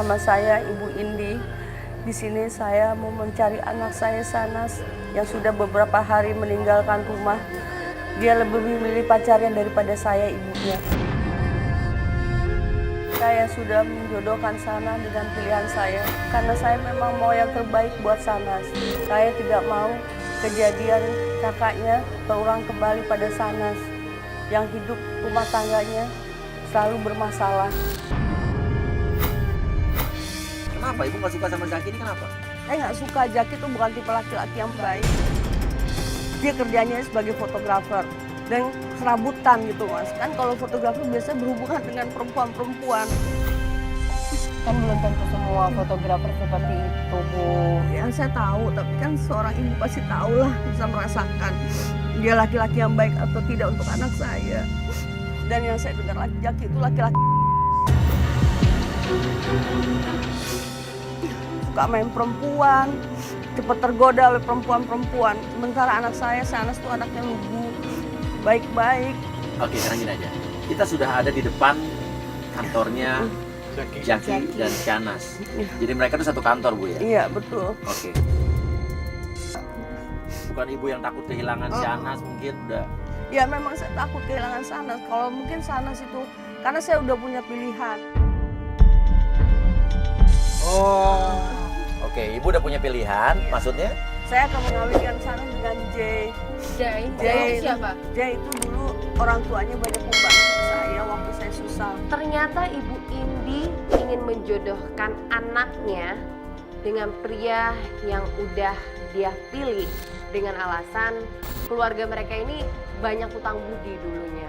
Nama saya Ibu Indi. Di sini saya mau mencari anak saya Sanas yang sudah beberapa hari meninggalkan rumah. Dia lebih memilih pacarnya daripada saya, ibunya. Saya sudah menjodohkan Sanas dengan pilihan saya karena saya memang mau yang terbaik buat Sanas. Saya tidak mau kejadian kakaknya terulang kembali pada Sanas yang hidup rumah tangganya selalu bermasalah. Kenapa Ibu nggak suka sama Zaki ini, kenapa? Saya nggak suka, Zaki itu bukan tipe laki-laki yang baik. Dia kerjanya sebagai fotografer dan serabutan gitu Mas. Kan kalau fotografer biasanya berhubungan dengan perempuan-perempuan. Kan belum tentu semua fotografer seperti itu, Bu. Yang saya tahu, tapi kan seorang ibu pasti tahu lah, bisa merasakan dia laki-laki yang baik atau tidak untuk anak saya. Dan yang saya dengar lagi, Zaki itu laki-laki suka main perempuan, cepat tergoda oleh perempuan-perempuan. Sementara anak saya, Sanas tuh anaknya lugu, baik-baik. Oke, sekarang gini aja. Kita sudah ada di depan kantornya Zaki dan Shahnaz. Jadi mereka itu satu kantor, Bu ya? Iya, betul. Oke. Bukan Ibu yang takut kehilangan Shahnaz mungkin udah. Ya memang saya takut kehilangan Sanas. Kalau mungkin Sanas itu, karena saya udah punya pilihan. Oh. Oke, Ibu udah punya pilihan, maksudnya? Saya akan mengawinkan Sanas dengan Jay. Jay Jay siapa? Jay itu dulu orang tuanya banyak membantu saya waktu saya susah. Ternyata Ibu Indi ingin menjodohkan anaknya dengan pria yang udah dia pilih dengan alasan keluarga mereka ini banyak utang budi dulunya.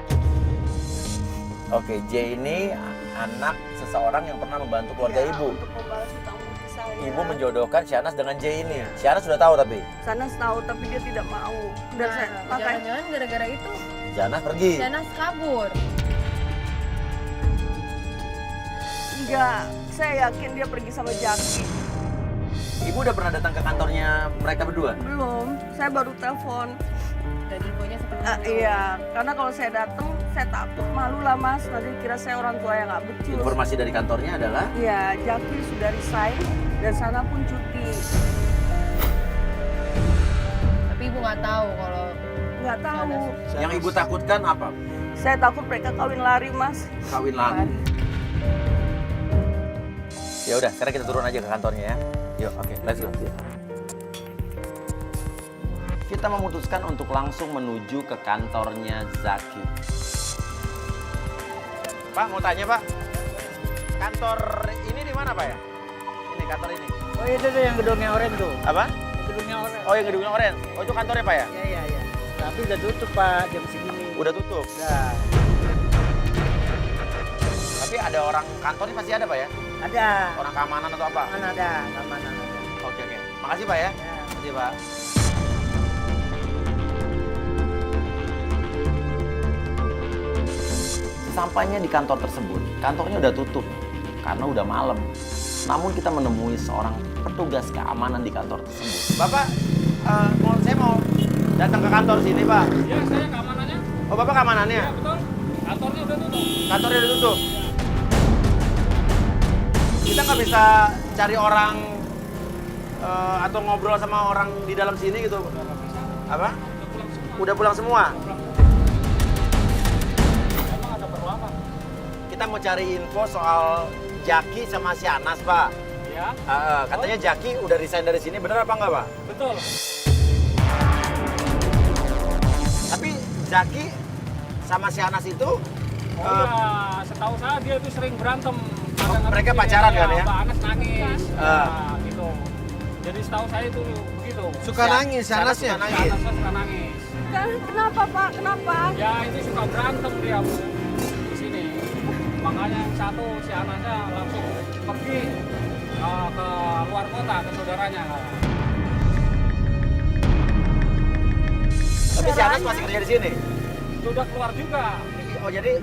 Oke, J ini anak seseorang yang pernah membantu keluarga Ya, Ibu. untuk membalas utang budi saya. Ibu menjodohkan Shahnaz dengan J ini. Shahnaz sudah tahu tapi Sanas tahu tapi dia tidak mau. Dan saya makanya Jangan-jangan gara-gara itu Shahnaz pergi. Shahnaz kabur. enggak, saya yakin dia pergi sama Zaki. Ibu udah pernah datang ke kantornya mereka berdua? Belum, saya baru telepon. Dan infonya seperti itu. Iya, karena kalau saya datang, saya takut malu lah Mas. Nanti kira saya orang tua yang nggak becus. Informasi dari kantornya adalah Iya, Zaki sudah resign dan Sana pun cuti. Tapi Ibu nggak tahu kalau Nggak tahu. yang Ibu takutkan apa? Saya takut mereka kawin lari Mas. Kawin lari. Ya udah, sekarang kita turun aja ke kantornya ya. Yuk, oke, let's go. Kita memutuskan untuk langsung menuju ke kantornya Zaki. Pak, mau tanya Pak, kantor ini di mana Pak ya? Ini kantor ini. Oh itu tuh yang gedungnya oren tuh. Apa? Gedungnya oren. Oh, yang gedungnya oren. Oh, itu kantornya Pak ya? Iya. Tapi udah tutup Pak jam segini. Udah tutup. Udah. Tapi ada orang kantornya pasti ada Pak ya? Ada. Orang keamanan atau apa? Mana ada, keamanan ada. Oke. Makasih Pak ya. Ya. Makasih Pak. Sesampainya di kantor tersebut, kantornya udah tutup karena udah malam. Namun kita menemui seorang petugas keamanan di kantor tersebut. Bapak, saya mau datang ke kantor sini Pak. Ya, saya keamanannya. Oh Bapak keamanannya? Ya, betul. Kantornya udah tutup. Kantornya udah tutup. Kita nggak bisa cari orang atau ngobrol sama orang di dalam sini gitu. Apa? Udah pulang semua. Emang ada perlu apa? Kita mau cari info soal Zaki sama Shahnaz, Pak. Ya, Katanya Zaki udah resign dari sini, bener apa enggak, Pak? betul. Tapi Zaki sama Shahnaz itu Oh iya, setahu saya dia itu sering berantem. Kadang-kadang mereka begini, pacaran kan ya? Mbak Anas nangis. Ah. Nah, gitu. Jadi setahu saya itu begitu. Suka nangis Shahnaznya? Shahnaznya? Nangis. Anas suka nangis. Kenapa Pak? Kenapa? Ya, itu suka berantem dia, Bu. Di sini. Makanya yang satu si Anasnya langsung pergi ke luar kota ke saudaranya. Tapi Shahnaz masih kerja di sini. Sudah keluar juga. Oh jadi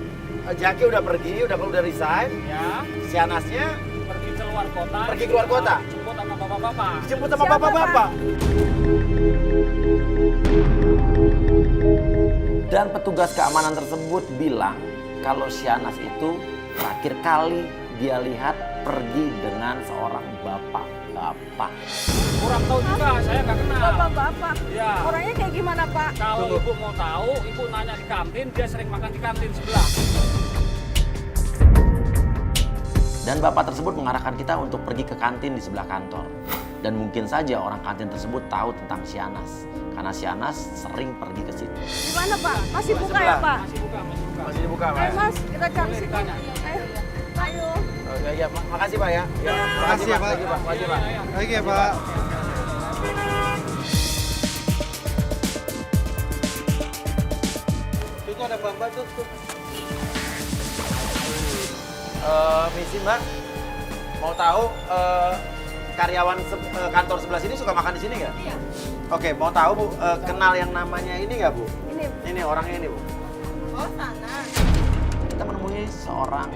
Zaki udah pergi, udah resign. Ya, Shahnaznya pergi ke luar kota. Pergi keluar kota? Jemput sama bapak-bapak. dijemput sama Siapa, bapak-bapak. Dan petugas keamanan tersebut bilang kalau Shahnaz itu terakhir kali dia lihat pergi dengan seorang bapak. Kurang tahu juga, saya nggak kenal. Bapak-bapak, Iya. orangnya kayak gimana Pak? Kalau ibu mau tahu, ibu nanya di kantin, dia sering makan di kantin sebelah. Dan bapak tersebut mengarahkan kita untuk pergi ke kantin di sebelah kantor. Dan mungkin saja orang kantin tersebut tahu tentang Sianas. Karena Sianas sering pergi ke situ. Di mana Pak? Masih buka ya Pak? Masih buka, masih buka. Masih dibuka, Ayo Mas, kita cari Boleh situ. ditanya. Ayo. Ayo. Iya, makasih Pak ya. Makasih ya, Pak. Makasih Pak. Baik ya, Pak. Itu ada Mbak tuh. Misi Mbak, mau tahu karyawan kantor sebelah sini suka makan di sini nggak? Iya. Oke, mau tahu Bu, kenal yang namanya ini nggak Bu? Ini Ini orangnya ini Bu. Oh, sana. Kita menemui seorang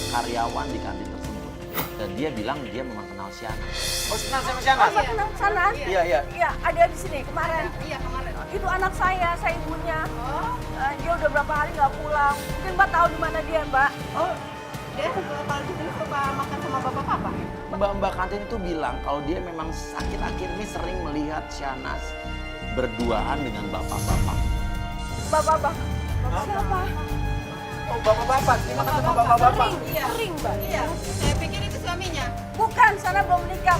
karyawan di kantin tersebut. Dan dia bilang dia memang kenal Sianas. Oh, kenal sama Sianas? Bapak kenal sana? Iya, iya. Iya, ada di sini kemarin. Iya, kemarin. Itu anak saya ibunya. Oh, Dia udah berapa hari nggak pulang. Mungkin Mbak tahu di mana dia, Mbak. Oh, dia kalau di sini suka makan sama bapak-bapak. Mbak kantin itu bilang kalau dia memang akhir-akhir ini sering melihat Sianas berduaan dengan bapak-bapak. Bapak-bapak. Bapak siapa? Oh, bapak-bapak, ini makan sama bapak-bapak. Sering, Mbak. Iya, saya pikir itu suaminya. Bukan, sana belum nikah.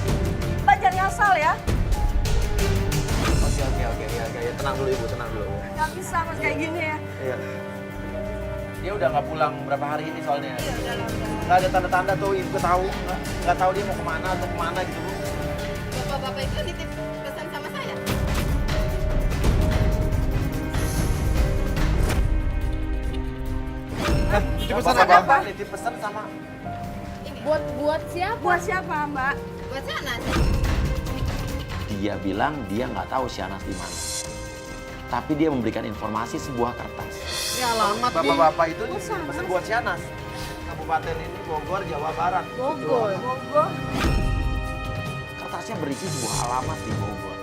Mbak jangan ngasal ya. Oke, ya, tenang dulu Ibu, tenang dulu. Nggak bisa Mas kayak gini ya. Iya. Dia udah nggak pulang berapa hari ini soalnya. Nggak ada tanda-tanda tuh Ibu tahu, nggak tahu dia mau kemana atau kemana gitu Bu. Bapak-bapak itu nitip pesan sama saya. Itu pesan apa? Bapak nitip pesan sama Buat siapa? Buat siapa, Mbak? Buat sana. dia bilang dia nggak tahu Sianas di mana. Tapi dia memberikan informasi sebuah kertas. Ini alamat nih. Bapak-bapak itu pesan buat Sianas. Kabupaten ini Bogor, Jawa Barat. Bogor. Bogor. Kertasnya berisi sebuah alamat di Bogor.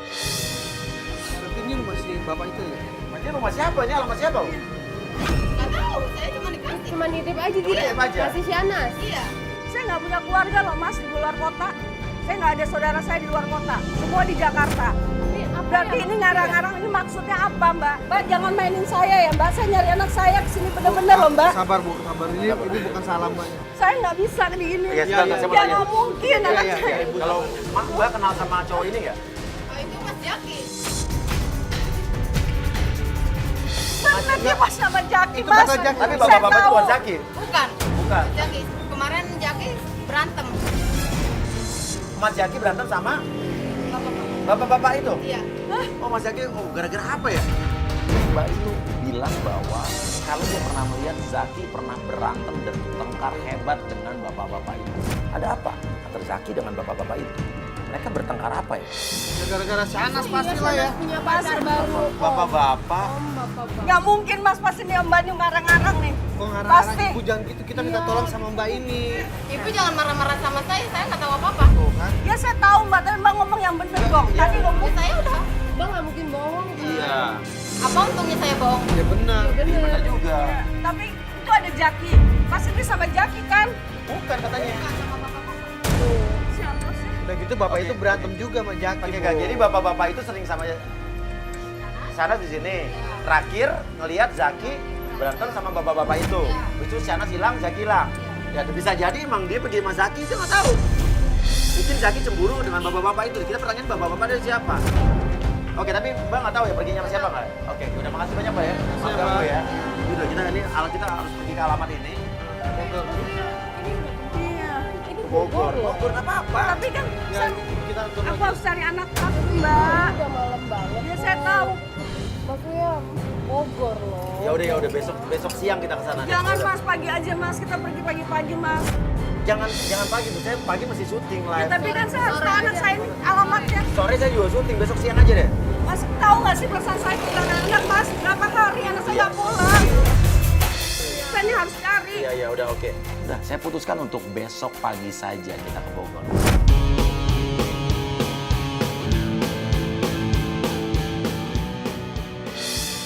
Tapi ini rumah si bapak itu ya? Ini rumah siapa? Ini alamat siapa? Bu? Nggak tahu, saya cuma dikasih. Cuma nitip aja Cuma nitip aja? Kasih Sianas. Iya. Saya nggak punya keluarga loh Mas di luar kota. Saya nggak ada saudara saya di luar kota. Semua di Jakarta. Ini apa Berarti ya, ini Mas? ngarang-ngarang ini maksudnya apa Mbak? Mbak jangan mainin saya ya Mbak. Saya nyari anak saya kesini bener-bener loh Mbak. Sabar Bu, sabar. Ini bukan salah Mbaknya. Saya nggak bisa begini. Iya, Iya, sebentar, saya mau Ya tanya. nggak mungkin anak iya, saya. Kalau Mbak kenal sama cowok ini nggak? Oh, itu Mas Jaki. Karena dia pas sama Jaki Itu Mas. kata Jaki. Tapi Saya bapak-bapak itu tahu. bukan Zaki. Bukan. Bukan. Jaki. Kemarin Jaki berantem. Mas Zaki berantem sama Bapak-bapak. bapak-bapak itu? Iya. Oh Mas Zaki, gara-gara apa ya? Mbak itu bilang bahwa kalau dia pernah melihat Zaki pernah berantem dan bertengkar hebat dengan bapak-bapak itu. Ada apa antara Zaki dengan bapak-bapak itu? Mereka bertengkar apa ya? Ya gara-gara Sianas pastilah ya. Punya pacar baru. Bapak-bapak. Nggak mungkin Mas pasti nih Mbak ini ngarang-ngarang nih. Kok ngarang-ngarang Pasti. Ibu jangan gitu, kita minta tolong sama Mbak ini. Ibu jangan marah-marah sama saya nggak tahu apa-apa. Tuh kan. Ya saya tahu Mbak, tapi Mbak ngomong yang bener dong. Tadi ngomong Ya, saya udah. Bang nggak mungkin bohong. Iya. Apa untungnya saya bohong? Ya benar. Benar juga. tapi itu ada Jaki. Pasti dia sama Jaki kan? Bukan katanya. Siapa sih? Udah gitu bapak itu berantem juga sama Jaki. Oke, Bu. Kak. Jadi bapak-bapak itu sering sama Sana di sini. Terakhir ngelihat Zaki berantem sama bapak-bapak itu. Itu Sana hilang, Zaki hilang. Ya bisa jadi emang dia pergi sama Zaki, itu nggak tahu. Mungkin Zaki cemburu dengan bapak-bapak itu. Kita pertanyaan bapak-bapak dari siapa? Oke, tapi Mbak nggak tahu ya perginya sama siapa nggak? Oke, udah makasih banyak Mbak ya. Maaf Siap, ganggu Pak. ya. Udah kita ini alat kita harus pergi ke alamat ini. Iya. Bogor. Bogor nggak apa-apa. Tapi kan Ya, kita atur aku lagi. harus cari anak aku Mbak. Udah malam banget. Ya saya tahu. Maksudnya Bogor loh. Ya udah besok siang kita ke sana. deh. Jangan Mas pagi aja Mas. Kita pergi pagi-pagi Mas. Jangan pagi, Bu. Saya pagi masih syuting Ya, live. tapi kan saya harus tahu anak saya ini alamatnya. Sore saya juga syuting, besok siang aja deh. Mas tahu nggak sih perasaan saya kehilangan anak Mas? Berapa hari anak saya nggak pulang? Saya ini harus cari. Iya, udah oke. Udah, saya putuskan untuk besok pagi saja kita ke Bogor.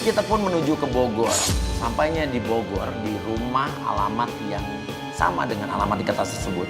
Kita pun menuju ke Bogor. Sampainya di Bogor, di rumah alamat yang sama dengan alamat di kertas tersebut.